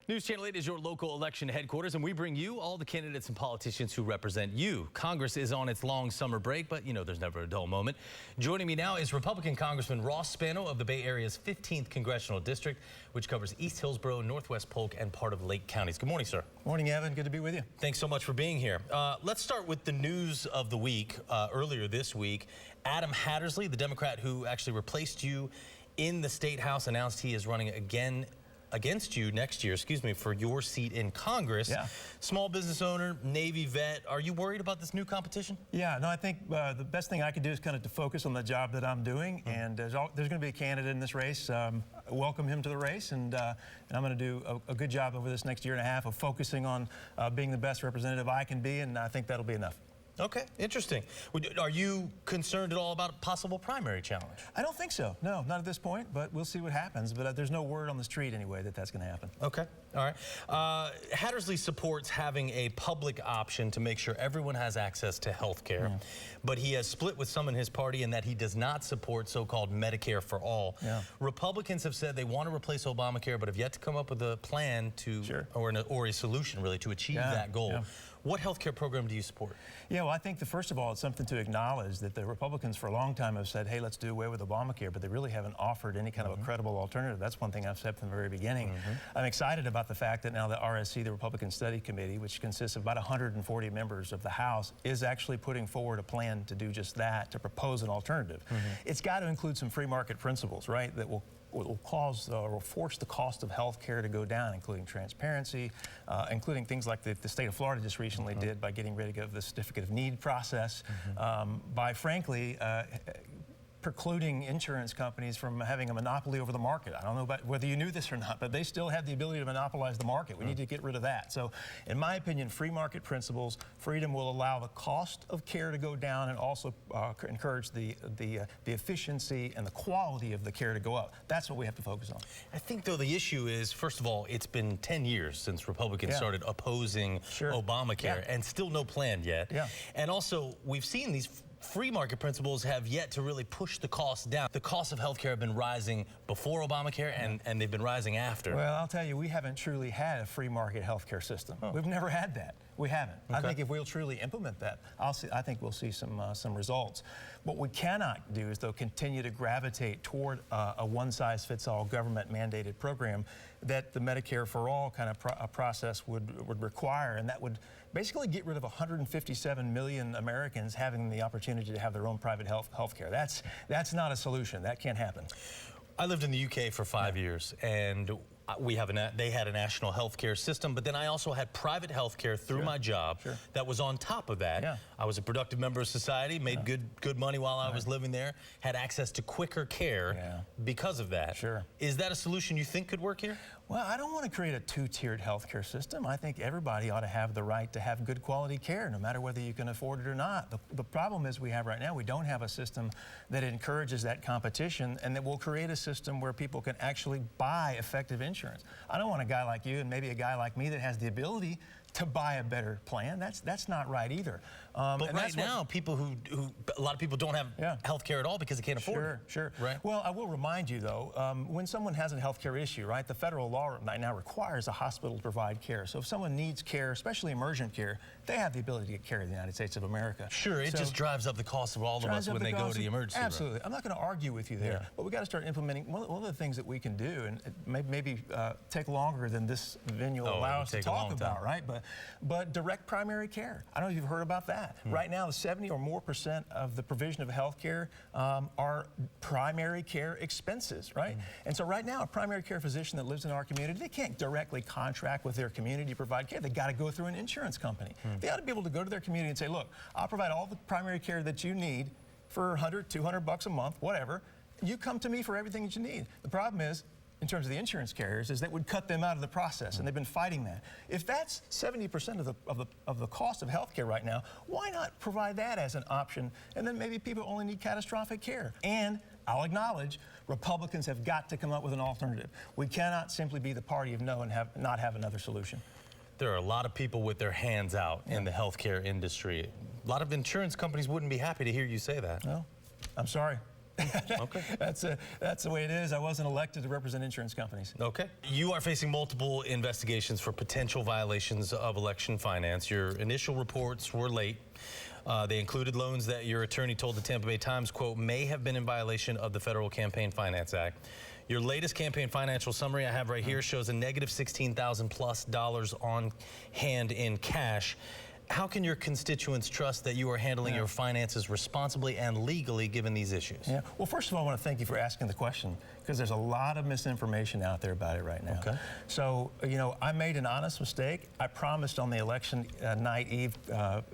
News Channel 8 is your local election headquarters, and we bring you all the candidates and politicians who represent you. Congress is on its long summer break, but you know there's never a dull moment. Joining me now is Republican Congressman Ross Spano of the Bay Area's 15th Congressional District, which covers East Hillsborough, Northwest Polk, and part of Lake counties. Good morning, sir. Morning, Evan. Good to be with you. Thanks so much for being here. Let's start with the news of the week. Earlier this week, Adam Hattersley, the Democrat who actually replaced you in the State House, announced he is running against you next year, for your seat in Congress. Yeah. Small business owner, Navy vet. Are you worried about this new competition? Yeah, no, I think the best thing I can do is kind of to focus on the job that I'm doing. And there's going to be a candidate in this race. Welcome him to the race, and I'm going to do a good job over this next year and a half of focusing on being the best representative I can be, and I think that'll be enough. Okay, interesting. Are you concerned at all about a possible primary challenge? I don't think so. No, not at this point, but we'll see what happens. But there's no word on the street anyway that that's going to happen. Okay, all right. Hattersley supports having a public option to make sure everyone has access to health care, but he has split with some in his party in that he does not support so-called Medicare for all. Yeah. Republicans have said they want to replace Obamacare, but have yet to come up with a plan to, or a solution really, to achieve that goal. Yeah. What health care program do you support? Yeah, well, I think first of all, it's something to acknowledge that the Republicans for a long time have said, hey, let's do away with Obamacare, but they really haven't offered any kind of a credible alternative. That's one thing I've said from the very beginning. I'm excited about the fact that now the RSC, the Republican Study Committee, which consists of about 140 members of the House, is actually putting forward a plan to do just that, to propose an alternative. It's got to include some free market principles, right, that will cause or force the cost of health care to go down, including transparency, including things like the state of Florida just recently did by getting rid of the certificate of need process, by frankly precluding insurance companies from having a monopoly over the market. I don't know about whether you knew this or not, but they still have the ability to monopolize the market. We need to get rid of that. So in my opinion, free market principles, freedom will allow the cost of care to go down and also encourage the efficiency and the quality of the care to go up. That's what we have to focus on. I think, though, the issue is, first of all, it's been 10 years since Republicans started opposing Obamacare, and still no plan yet. And also, we've seen these free market principles have yet to really push the cost down. The costs of healthcare have been rising before Obamacare, and they've been rising after. Well, I'll tell you, we haven't truly had a free market healthcare system. We've never had that. We haven't. I think if we'll truly implement that, I think we'll see some results. What we cannot do is, though, continue to gravitate toward a one-size-fits-all government-mandated program that the Medicare for All kind of process would require, and that would basically get rid of 157 million Americans having the opportunity to have their own private health care. That's not a solution. That can't happen. I lived in the UK for 5 years, and they had a national health care system, but then I also had private health care through my job that was on top of that. I was a productive member of society, made good money while I was living there, had access to quicker care because of that. Is that a solution you think could work here? Well, I don't want to create a two-tiered healthcare system. I think everybody ought to have the right to have good quality care, no matter whether you can afford it or not. The problem is we have right now, we don't have a system that encourages that competition and that will create a system where people can actually buy effective insurance. I don't want a guy like you and maybe a guy like me that has the ability to buy a better plan. That's not right either. But right now, a lot of people don't have health care at all because they can't afford it. Right. Well, I will remind you, though, when someone has a health care issue, right, the federal law right now requires a hospital to provide care. So if someone needs care, especially emergent care, they have the ability to get care in the United States of America. It just drives up the cost of all of us when they go to the emergency room. Absolutely. I'm not going to argue with you there, but we got to start implementing one of the things that we can do, and it maybe take longer than this venue will allow us to talk about, right? But direct primary care. I don't know if you've heard about that. Right now, the 70% or more of the provision of health care are primary care expenses, right? And so right now, a primary care physician that lives in our community, they can't directly contract with their community to provide care. They got to go through an insurance company. They ought to be able to go to their community and say, look, I'll provide all the primary care that you need for $100, $200 a month, whatever. You come to me for everything that you need. The problem is, in terms of the insurance carriers, is that would cut them out of the process, and they've been fighting that. If that's 70% of the cost of health care right now, why not provide that as an option, and then maybe people only need catastrophic care? And I'll acknowledge, Republicans have got to come up with an alternative. We cannot simply be the party of no and not have another solution. There are a lot of people with their hands out in the healthcare industry. A lot of insurance companies wouldn't be happy to hear you say that. No, I'm sorry. Okay. That's the way it is. I wasn't elected to represent insurance companies. Okay. You are facing multiple investigations for potential violations of election finance. Your initial reports were late. They included loans that your attorney told the Tampa Bay Times, quote, may have been in violation of the Federal Campaign Finance Act. Your latest campaign financial summary I have right here shows a negative $16,000+ on hand in cash. How can your constituents trust that you are handling your finances responsibly and legally given these issues? Yeah. Well, first of all, I want to thank you for asking the question, because there's a lot of misinformation out there about it right now. Okay. So, you know, I made an honest mistake. I promised on the election night eve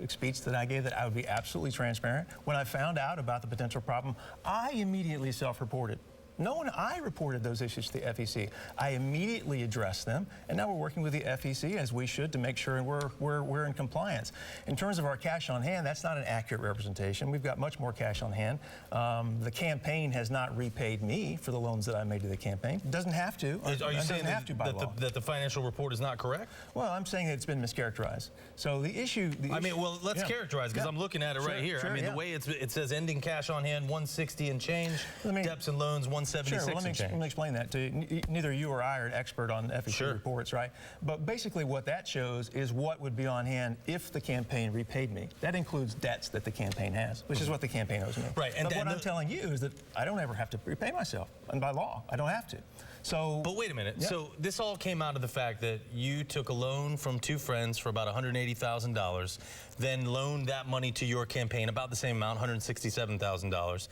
speech that I gave that I would be absolutely transparent. When I found out about the potential problem, I immediately self-reported. I reported those issues to the FEC. I immediately addressed them, and now we're working with the FEC, as we should, to make sure we're in compliance. In terms of our cash on hand, that's not an accurate representation. We've got much more cash on hand. The campaign has not repaid me for the loans that I made to the campaign. It doesn't have to. Are you saying that the financial report is not correct? Well, I'm saying that it's been mischaracterized. So the issue... well, let's characterize, because I'm looking at it right here. Sure, the way it says ending cash on hand, 160 and change, debts and loans, 176 Sure, let me explain that to you. Neither you or I are an expert on FEC reports, right? But basically what that shows is what would be on hand if the campaign repaid me. That includes debts that the campaign has, which is what the campaign owes me. Right. But what I'm telling you is that I don't ever have to repay myself. And by law, I don't have to. So, but wait a minute. Yeah. So this all came out of the fact that you took a loan from two friends for about $180,000, then loaned that money to your campaign, about the same amount, $167,000.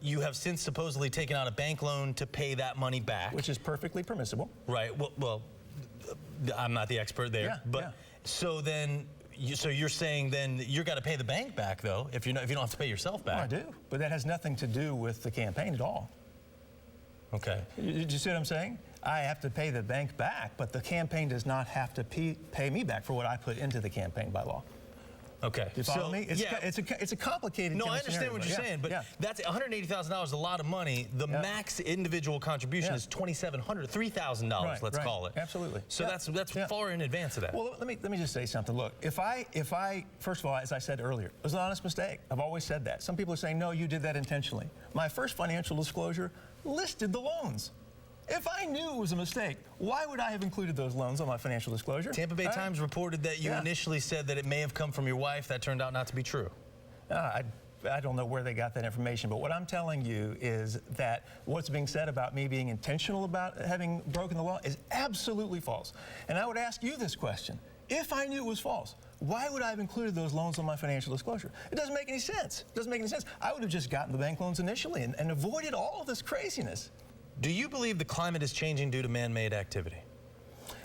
You have since supposedly taken out a bank loan to pay that money back. Which is perfectly permissible. Right. Well, I'm not the expert there. So then, so you're saying then you're got to pay the bank back, though, if you don't have to pay yourself back. Well, I do. But that has nothing to do with the campaign at all. Okay. Did you see what I'm saying? I have to pay the bank back, but the campaign does not have to pay me back for what I put into the campaign by law. Okay. Do you follow me? It's a complicated. No, I understand what you're saying, but that's $180,000 is a lot of money. The max individual contribution is $2,700, $3,000. Let's call it. Absolutely. So that's far in advance of that. Well, let me just say something. Look, if I first of all, as I said earlier, it was an honest mistake. I've always said that. Some people are saying, no, you did that intentionally. My first financial disclosure listed the loans. If I knew it was a mistake, why would I have included those loans on my financial disclosure? Tampa Bay Times reported that you initially said that it may have come from your wife. That turned out not to be true. I don't know where they got that information, but what I'm telling you is that what's being said about me being intentional about having broken the law is absolutely false. And I would ask you this question. If I knew it was false, why would I have included those loans on my financial disclosure? It doesn't make any sense. It doesn't make any sense. I would have just gotten the bank loans initially and avoided all of this craziness. Do you believe the climate is changing due to man-made activity?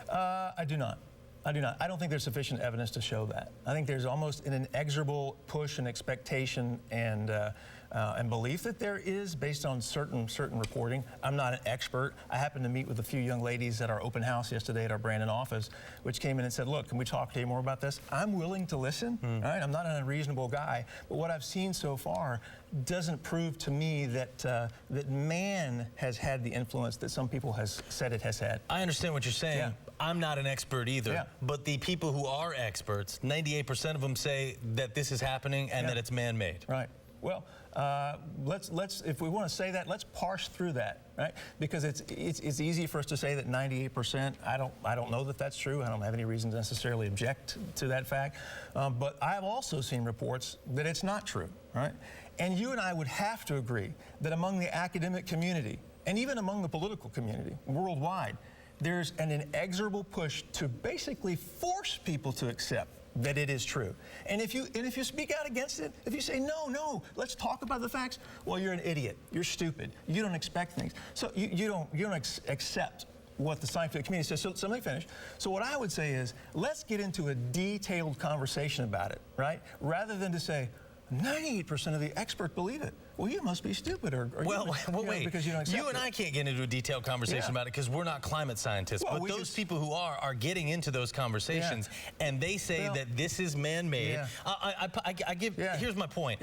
I do not. I do not. I don't think there's sufficient evidence to show that. I think there's almost an inexorable push and expectation and belief that there is based on certain reporting. I'm not an expert. I happened to meet with a few young ladies at our open house yesterday at our Brandon office, which came in and said, look, can we talk to you more about this? I'm willing to listen. Right? I'm not an unreasonable guy, but what I've seen so far doesn't prove to me that that man has had the influence that some people has said it has had. I understand what you're saying. I'm not an expert either, but the people who are experts, 98% of them say that this is happening and that it's man-made. Right. Well, let's if we want to say that, let's parse through that, right? Because it's easy for us to say that 98%. I don't know that that's true. I don't have any reason to necessarily object to that fact. But I've also seen reports that it's not true, right? And you and I would have to agree that among the academic community and even among the political community worldwide, there's an inexorable push to basically force people to accept that it is true. And if you speak out against it, if you say, no, let's talk about the facts, well, you're an idiot. You're stupid. You don't expect things. So you don't accept what the scientific community says. So let me finish. So what I would say is, let's get into a detailed conversation about it, right? Rather than to say, 98% of the experts believe it. Well, you must be stupid, or wait. Because you don't accept you and I can't get into a detailed conversation about it because we're not climate scientists. Well, but those people who are getting into those conversations, and they say that this is man-made. Here's my point.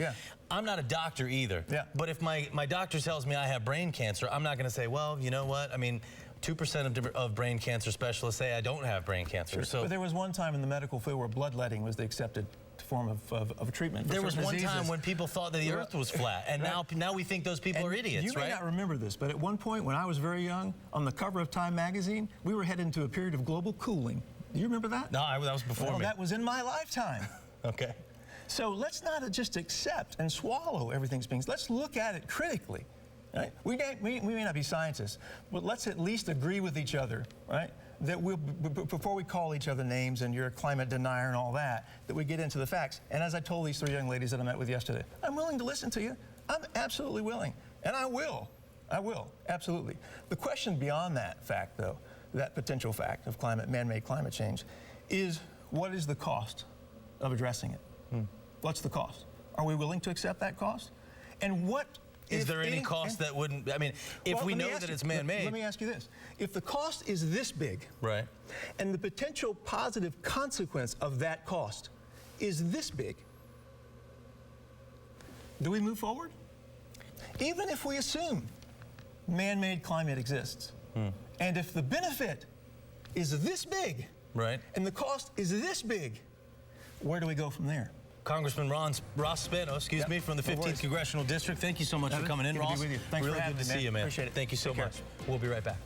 I'm not a doctor either. But if my doctor tells me I have brain cancer, I'm not going to say, well, you know what? I mean, 2% of brain cancer specialists say I don't have brain cancer. Sure. So, but there was one time in the medical field where bloodletting was the accepted form of treatment. For There was certain one time diseases. when people thought that the Earth was flat, and now we think those people are idiots, You may right? not remember this, but at one point when I was very young, on the cover of Time magazine, we were headed into a period of global cooling. Do you remember that? No, that was before Well, me. that was in my lifetime. Okay. So let's not just accept and swallow everything's being. Let's look at it critically. Right? We may not be scientists, but let's at least agree with each other, right? That before we call each other names and you're a climate denier and all that, that we get into the facts. And as I told these 3 young ladies that I met with yesterday, I'm willing to listen to you. I'm absolutely willing. And I will. I will, absolutely. The question beyond that fact, though, that potential fact of man-made climate change, is what is the cost of addressing it? What's the cost? Are we willing to accept that cost? And what Is there any cost that wouldn't, I mean, if we know that it's man-made. Let me ask you this. If the cost is this big, Right. and the potential positive consequence of that cost is this big, do we move forward? Even if we assume man-made climate exists, and if the benefit is this big, Right. and the cost is this big, where do we go from there? Congressman Ross Spano, from the 15th worries. Congressional District. Thank you so much for coming in, Good to be Ross. with you. Thanks for really having good to me, man. see you, man. Appreciate it. Thank you so Take care. much. We'll be right back.